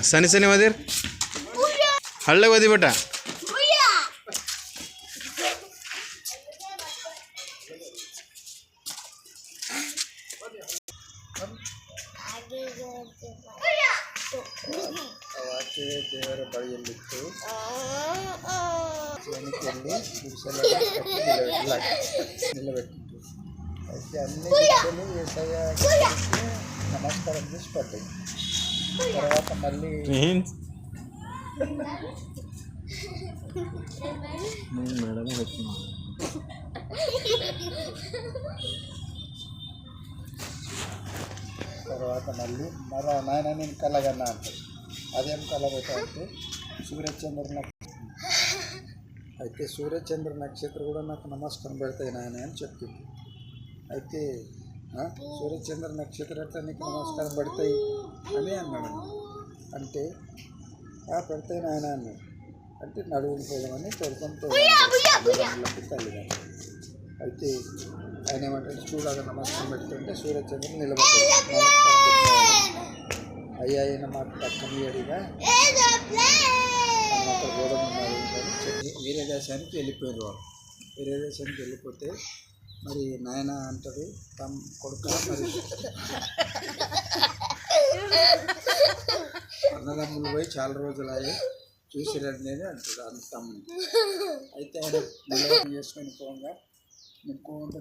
सनी सनी मदिर हल्ले बदी बेटा ದೇವರ ಬಳಿಯಲ್ಲಿತ್ತು నిలబెట్టిండు. అయితే అన్ని గుర్తులు ఏసయ్యకి నమస్కారం చేసి పడ్డాయి. తర్వాత మళ్ళీ మరో నాయన నేను కలగన్నా అంటాడు. అదేం కలగట అంటే సూర్యచంద్ర నక్షత్రం. అయితే సూర్యచంద్ర నక్షత్రం కూడా నాకు నమస్కారం పెడతాయి నాయన అని చెప్తుంది. అయితే సూర్యచంద్ర నక్షత్రం ఎట్లా నీకు నమస్కారం పెడతాయి అని అన్నాడు. అంటే పెడతాయి నాయన అన్నాడు. అంటే నడువులు పోదామని తొలకంతో తల్లిదండ్రులు. అయితే ఆయన ఏమంటారు, చూడగా నమస్కారం పెడుతుంటే సూర్యచంద్రులు నిలబడ్డాడు. నమస్కారం పెట్టాడు. అయ్యా అయిన మాకు దక్కని అడిగా అక్కడ గోడలు ఉన్నాయి అని చెప్పి వేరే దేశానికి వెళ్ళిపోయారు. వాళ్ళు వేరే దేశానికి వెళ్ళిపోతే మరి నాయన అంటాడు తమ కొడుక మరి అన్నదమ్ములు పోయి చాలా రోజులు అయ్యి చూసిరండి అని అంటాడు అన్న తమ్ముని. అయితే ఆయన నిలబడి చేసుకొని పోగా నింపుకుంటూ